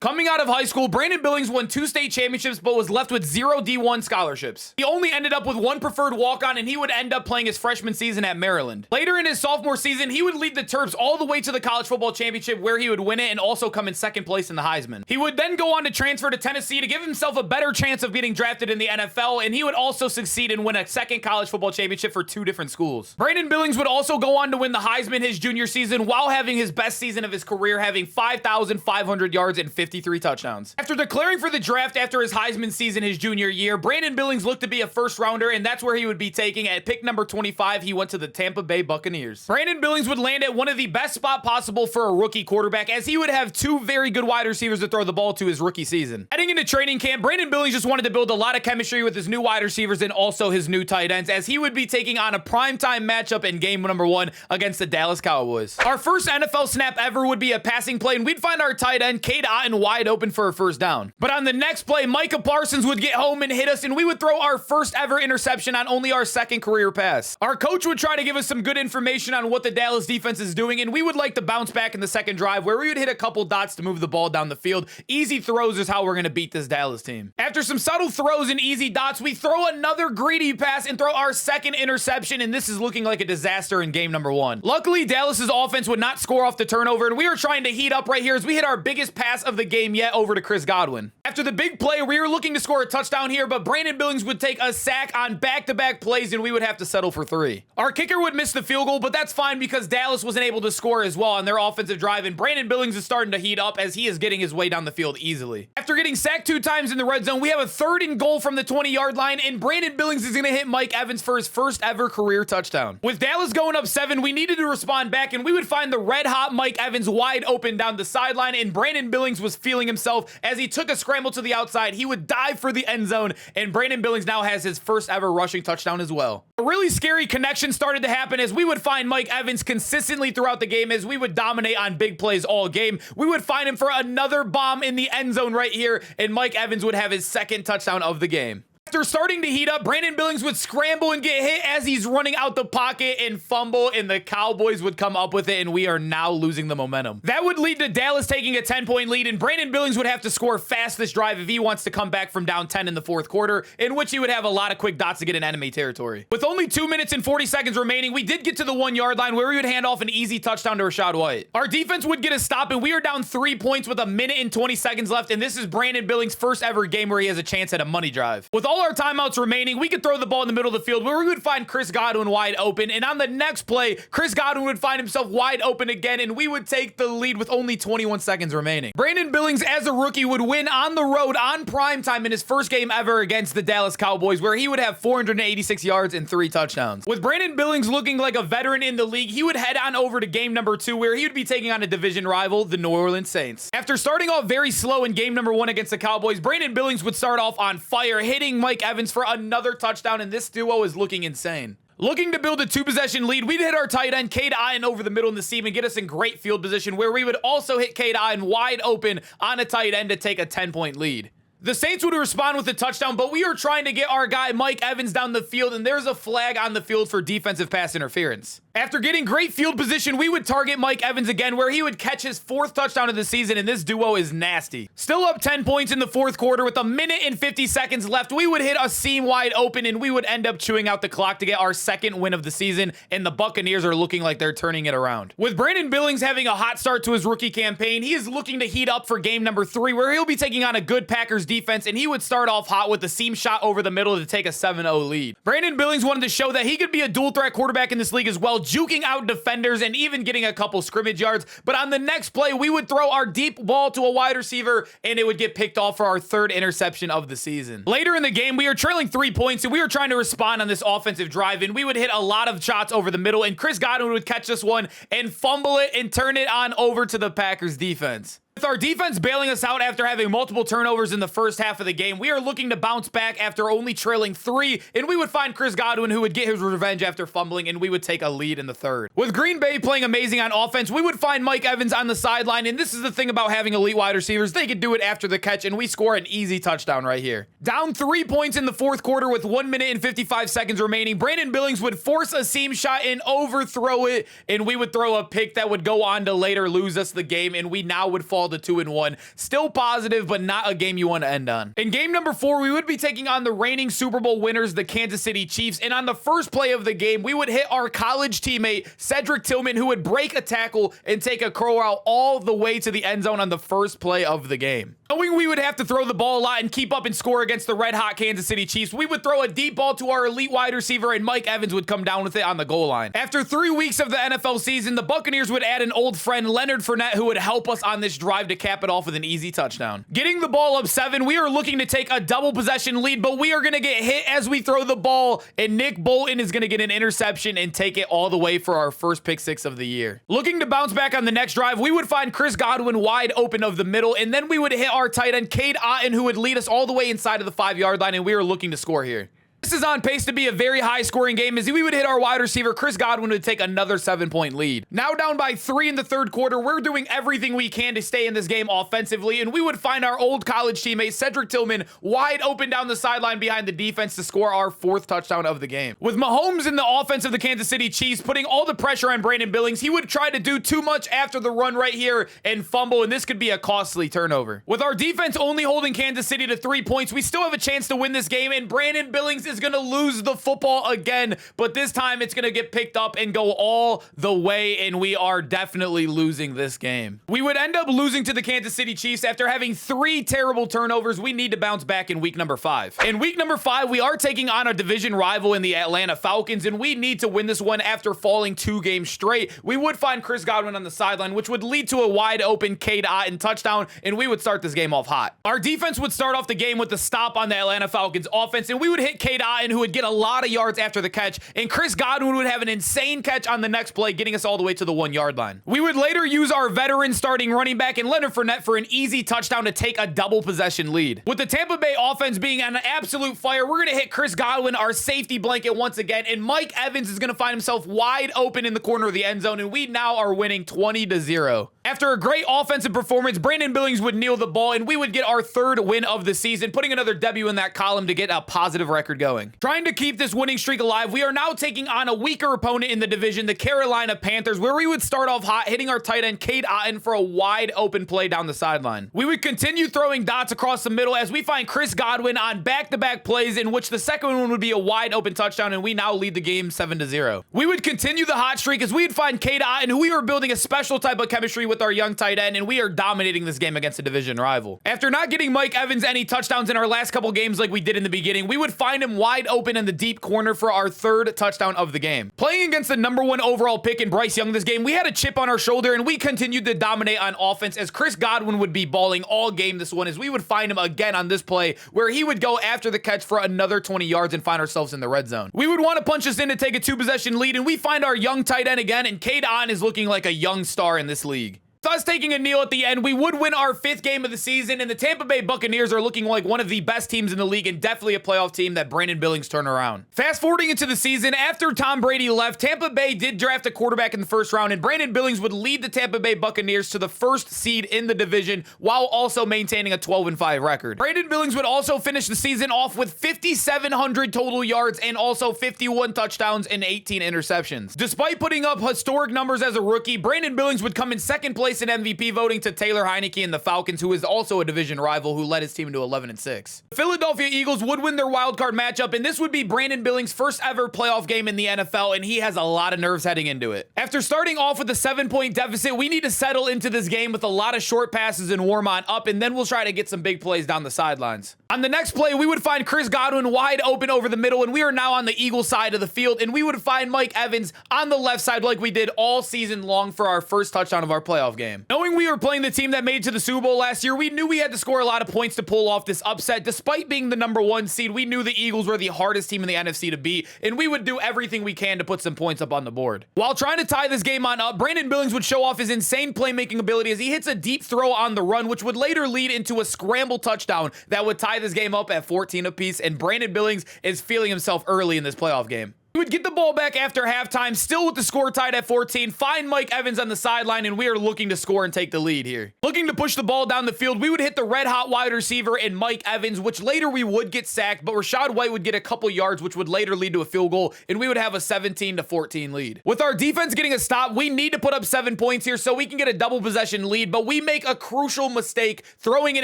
Coming out of high school, Brandon Billings won 2 state championships but was left with 0 D1 scholarships. He only ended up with 1 preferred walk-on, and he would end up playing his freshman season at Maryland. Later in his sophomore season, he would lead the Terps all the way to the college football championship, where he would win it and also come in 2nd place in the Heisman. He would then go on to transfer to Tennessee to give himself a better chance of getting drafted in the NFL, and he would also succeed and win a 2nd college football championship for 2 different schools. Brandon Billings would also go on to win the Heisman his junior season while having his best season of his career, having 5,500 yards and 53 touchdowns. After declaring for the draft after his Heisman season his junior year, Brandon Billings looked to be a first rounder, and that's where he would be taking. At pick number 25, he went to the Tampa Bay Buccaneers. Brandon Billings would land at one of the best spot possible for a rookie quarterback, as he would have 2 very good wide receivers to throw the ball to his rookie season. Heading into training camp, Brandon Billings just wanted to build a lot of chemistry with his new wide receivers and also his new tight ends, as he would be taking on a primetime matchup in game number 1 against the Dallas Cowboys. Our first NFL snap ever would be a passing play, and we'd find our tight end Cade Otton wide open for a first down. But on the next play, Micah Parsons would get home and hit us, and we would throw our first ever interception on only our 2nd career pass. Our coach would try to give us some good information on what the Dallas defense is doing, and we would like to bounce back in the 2nd drive, where we would hit a couple dots to move the ball down the field. Easy throws is how we're going to beat this Dallas team. After some subtle throws and easy dots, we throw another greedy pass and throw our 2nd interception, and this is looking like a disaster in game number 1. Luckily, Dallas's offense would not score off the turnover, and we were trying to heat up right here as we hit our biggest pass of the game yet over to Chris Godwin. After the big play, we were looking to score a touchdown here, but Brandon Billings would take a sack on back-to-back plays, and we would have to settle for 3. Our kicker would miss the field goal, but that's fine because Dallas wasn't able to score as well on their offensive drive, and Brandon Billings is starting to heat up as he is getting his way down the field easily. After getting sacked 2 times in the red zone, we have a 3rd and goal from the 20-yard line, and Brandon Billings is going to hit Mike Evans for his first ever career touchdown. With Dallas going up 7, we needed to respond back, and we would find the red-hot Mike Evans wide open down the sideline, and Brandon Billings was feeling himself as he took a scramble to the outside. He would dive for the end zone, and Brandon Billings now has his first ever rushing touchdown as well. A really scary connection started to happen as we would find Mike Evans consistently throughout the game as we would dominate on big plays all game. We would find him for another bomb in the end zone right here, and Mike Evans would have his 2nd touchdown of the game. After starting to heat up, Brandon Billings would scramble and get hit as he's running out the pocket and fumble, and the Cowboys would come up with it, and we are now losing the momentum. That would lead to Dallas taking a 10-point lead, and Brandon Billings would have to score fast this drive if he wants to come back from down 10 in the 4th quarter, in which he would have a lot of quick dots to get in enemy territory. With only 2 minutes and 40 seconds remaining, we did get to the 1-yard line where we would hand off an easy touchdown to Rachaad White. Our defense would get a stop, and we are down 3 points with a minute and 20 seconds left, and this is Brandon Billings' first ever game where he has a chance at a money drive. With all our timeouts remaining, we could throw the ball in the middle of the field where we would find Chris Godwin wide open, and on the next play, Chris Godwin would find himself wide open again, and we would take the lead with only 21 seconds remaining. Brandon Billings, as a rookie, would win on the road on primetime in his first game ever against the Dallas Cowboys, where he would have 486 yards and 3 touchdowns. With Brandon Billings looking like a veteran in the league, he would head on over to game number 2, where he would be taking on a division rival, the New Orleans Saints. After starting off very slow in game number 1 against the Cowboys, Brandon Billings would start off on fire, hitting Mike Evans for another touchdown, and this duo is looking insane. Looking to build a 2-possession lead, we'd hit our tight end Cade Otton over the middle in the seam and get us in great field position, where we would also hit Cade Otton wide open on a tight end to take a 10-point lead. The Saints would respond with a touchdown, but we are trying to get our guy Mike Evans down the field, and there's a flag on the field for defensive pass interference. After getting great field position, we would target Mike Evans again, where he would catch his 4th touchdown of the season, and this duo is nasty. Still up 10 points in the 4th quarter with a minute and 50 seconds left, we would hit a seam wide open, and we would end up chewing out the clock to get our 2nd win of the season, and the Buccaneers are looking like they're turning it around. With Brandon Billings having a hot start to his rookie campaign, he is looking to heat up for game number 3, where he'll be taking on a good Packers defense, and he would start off hot with the seam shot over the middle to take a 7-0 lead. Brandon Billings wanted to show that he could be a dual threat quarterback in this league as well, juking out defenders and even getting a couple scrimmage yards, but on the next play, we would throw our deep ball to a wide receiver, and it would get picked off for our 3rd interception of the season. Later in the game, we are trailing 3 points, and we were trying to respond on this offensive drive, and we would hit a lot of shots over the middle, and Chris Godwin would catch this one and fumble it and turn it on over to the Packers defense. With our defense bailing us out after having multiple turnovers in the first half of the game, we are looking to bounce back after only trailing 3, and we would find Chris Godwin, who would get his revenge after fumbling, and we would take a lead in the 3rd. With Green Bay playing amazing on offense, we would find Mike Evans on the sideline, and this is the thing about having elite wide receivers. They could do it after the catch, and we score an easy touchdown right here. Down 3 points in the 4th quarter with 1 minute and 55 seconds remaining, Brandon Billings would force a seam shot and overthrow it, and we would throw a pick that would go on to later lose us the game, and we now would fall fell to 2-1. Still positive, but not a game you want to end on. In game number 4, we would be taking on the reigning Super Bowl winners, the Kansas City Chiefs. And on the first play of the game, we would hit our college teammate, Cedric Tillman, who would break a tackle and take a curl route all the way to the end zone on the first play of the game. Knowing we would have to throw the ball a lot and keep up and score against the red-hot Kansas City Chiefs, we would throw a deep ball to our elite wide receiver, and Mike Evans would come down with it on the goal line. After 3 weeks of the NFL season, the Buccaneers would add an old friend, Leonard Fournette, who would help us on this drive to cap it off with an easy touchdown. Getting the ball up 7, we are looking to take a double possession lead, but we are going to get hit as we throw the ball, and Nick Bolton is going to get an interception and take it all the way for our first pick 6 of the year. Looking to bounce back on the next drive, we would find Chris Godwin wide open of the middle, and then we would hit our tight end, Cade Otton, who would lead us all the way inside of the 5-yard line, and we were looking to score here. This is on pace to be a very high-scoring game as we would hit our wide receiver, Chris Godwin, would take another 7-point lead. Now down by 3 in the third quarter, we're doing everything we can to stay in this game offensively, and we would find our old college teammate, Cedric Tillman, wide open down the sideline behind the defense to score our 4th touchdown of the game. With Mahomes in the offense of the Kansas City Chiefs putting all the pressure on Brandon Billings, he would try to do too much after the run right here and fumble, and this could be a costly turnover. With our defense only holding Kansas City to 3 points, we still have a chance to win this game, and Brandon Billings is going to lose the football again, but this time it's going to get picked up and go all the way, and we are definitely losing this game. We would end up losing to the Kansas City Chiefs after having 3 terrible turnovers. We need to bounce back in week number 5. In week number 5, we are taking on a division rival in the Atlanta Falcons, and we need to win this one after falling 2 games straight. We would find Chris Godwin on the sideline, which would lead to a wide open Cade Otton touchdown, and we would start this game off hot. Our defense would start off the game with the stop on the Atlanta Falcons offense, and we would hit Cade Otton, who would get a lot of yards after the catch, and Chris Godwin would have an insane catch on the next play, getting us all the way to the 1-yard line. We would later use our veteran starting running back and Leonard Fournette for an easy touchdown to take a double possession lead. With the Tampa Bay offense being on an absolute fire, we're going to hit Chris Godwin, our safety blanket, once again, and Mike Evans is going to find himself wide open in the corner of the end zone, and we now are winning 20-0. After a great offensive performance, Brandon Billings would kneel the ball, and we would get our 3rd win of the season, putting another W in that column to get a positive record going. Trying to keep this winning streak alive, we are now taking on a weaker opponent in the division, the Carolina Panthers, where we would start off hot, hitting our tight end, Cade Otton, for a wide open play down the sideline. We would continue throwing dots across the middle as we find Chris Godwin on back-to-back plays, in which the second one would be a wide open touchdown, and we now lead the game 7-0. We would continue the hot streak as we'd find Cade Otton, who we were building a special type of chemistry with our young tight end, and we are dominating this game against a division rival. After not getting Mike Evans any touchdowns in our last couple games like we did in the beginning, we would find him wide open in the deep corner for our 3rd touchdown of the game. Playing against the number 1 overall pick in Bryce Young this game, we had a chip on our shoulder, and we continued to dominate on offense as Chris Godwin would be balling all game this one, as we would find him again on this play where he would go after the catch for another 20 yards and find ourselves in the red zone. We would want to punch us in to take a 2-possession lead, and we find our young tight end again, and Cade Otton is looking like a young star in this league. Thus, taking a kneel at the end, we would win our 5th game of the season, and the Tampa Bay Buccaneers are looking like one of the best teams in the league and definitely a playoff team that Brandon Billings turned around. Fast forwarding into the season, after Tom Brady left, Tampa Bay did draft a quarterback in the 1st round, and Brandon Billings would lead the Tampa Bay Buccaneers to the 1st seed in the division while also maintaining a 12-5 record. Brandon Billings would also finish the season off with 5,700 total yards and also 51 touchdowns and 18 interceptions. Despite putting up historic numbers as a rookie, Brandon Billings would come in 2nd place in MVP voting to Taylor Heineke and the Falcons, who is also a division rival who led his team to 11-6. The Philadelphia Eagles would win their wildcard matchup, and this would be Brandon Billings' first ever playoff game in the NFL, and he has a lot of nerves heading into it. After starting off with a 7-point deficit, we need to settle into this game with a lot of short passes and warm on up, and then we'll try to get some big plays down the sidelines. On the next play, we would find Chris Godwin wide open over the middle, and we are now on the Eagle side of the field, and we would find Mike Evans on the left side like we did all season long for our first touchdown of our playoff game. Knowing we were playing the team that made it to the Super Bowl last year, we knew we had to score a lot of points to pull off this upset. Despite being the number 1 seed, we knew the Eagles were the hardest team in the NFC to beat, and we would do everything we can to put some points up on the board. While trying to tie this game on up, Brandon Billings would show off his insane playmaking ability as he hits a deep throw on the run, which would later lead into a scramble touchdown that would tie this game up at 14 apiece, and Brandon Billings is feeling himself early in this playoff game. We would get the ball back after halftime, still with the score tied at 14, find Mike Evans on the sideline, and we are looking to score and take the lead here. Looking to push the ball down the field, we would hit the red-hot wide receiver in Mike Evans, which later we would get sacked, but Rachaad White would get a couple yards, which would later lead to a field goal, and we would have a 17-14 lead. With our defense getting a stop, we need to put up 7 points here so we can get a double possession lead, but we make a crucial mistake throwing an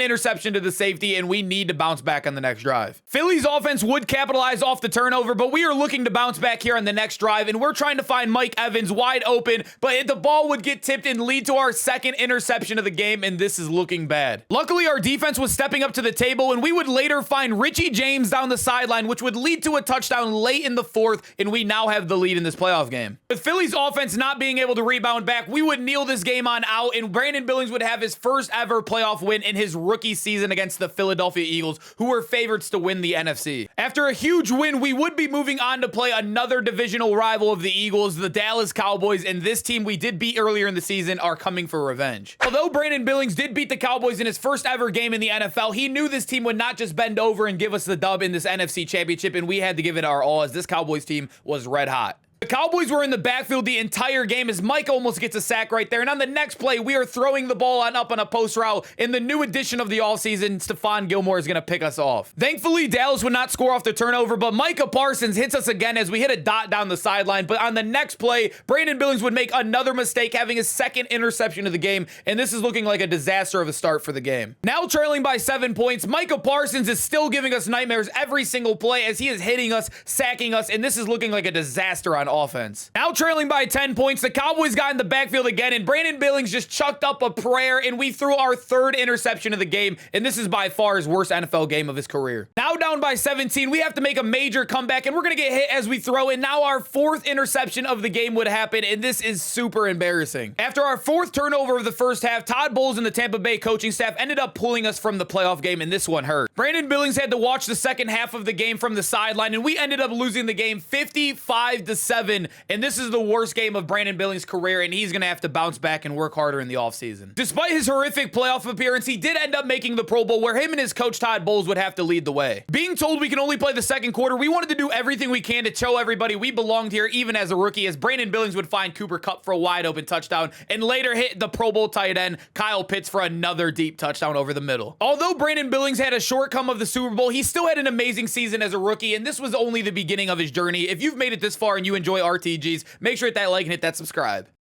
interception to the safety, and we need to bounce back on the next drive. Philly's offense would capitalize off the turnover, but we are looking to bounce back here on the next drive, and we're trying to find Mike Evans wide open, but the ball would get tipped and lead to our second interception of the game, and this is looking bad. Luckily, our defense was stepping up to the table, and we would later find Richie James down the sideline, which would lead to a touchdown late in the fourth, and we now have the lead in this playoff game. With Philly's offense not being able to rebound back, we would kneel this game on out, and Brandon Billings would have his first ever playoff win in his rookie season against the Philadelphia Eagles, who were favorites to win the NFC. After a huge win, we would be moving on to play another divisional rival of the Eagles, the Dallas Cowboys, and this team we did beat earlier in the season are coming for revenge. Although Brandon Billings did beat the Cowboys in his first ever game in the NFL, he knew this team would not just bend over and give us the dub in this NFC Championship, and we had to give it our all as this Cowboys team was red hot. The Cowboys were in the backfield the entire game as Mike almost gets a sack right there. And on the next play, we are throwing the ball up on a post route. In the new addition of the offseason, Stephon Gilmore is going to pick us off. Thankfully, Dallas would not score off the turnover, but Micah Parsons hits us again as we hit a dot down the sideline. But on the next play, Brandon Billings would make another mistake, having his second interception of the game. And this is looking like a disaster of a start for the game. Now trailing by 7 points, Micah Parsons is still giving us nightmares every single play as he is hitting us, sacking us, and this is looking like a disaster on offense. Now trailing by 10 points, the Cowboys got in the backfield again, and Brandon Billings just chucked up a prayer, and we threw our third interception of the game, and this is by far his worst NFL game of his career. Now down by 17, we have to make a major comeback, and we're going to get hit as we throw, and now our fourth interception of the game would happen, and this is super embarrassing. After our fourth turnover of the first half, Todd Bowles and the Tampa Bay coaching staff ended up pulling us from the playoff game, and this one hurt. Brandon Billings had to watch the second half of the game from the sideline, and we ended up losing the game 55-7. And this is the worst game of Brandon Billings' career, and he's going to have to bounce back and work harder in the offseason. Despite his horrific playoff appearance, he did end up making the Pro Bowl, where him and his coach Todd Bowles would have to lead the way. Being told we can only play the second quarter, we wanted to do everything we can to show everybody we belonged here, even as a rookie, as Brandon Billings would find Cooper Kupp for a wide open touchdown, and later hit the Pro Bowl tight end Kyle Pitts for another deep touchdown over the middle. Although Brandon Billings had a shortcoming of the Super Bowl, he still had an amazing season as a rookie, and this was only the beginning of his journey. If you've made it this far and you enjoy RTGs, make sure to hit that like and hit that subscribe.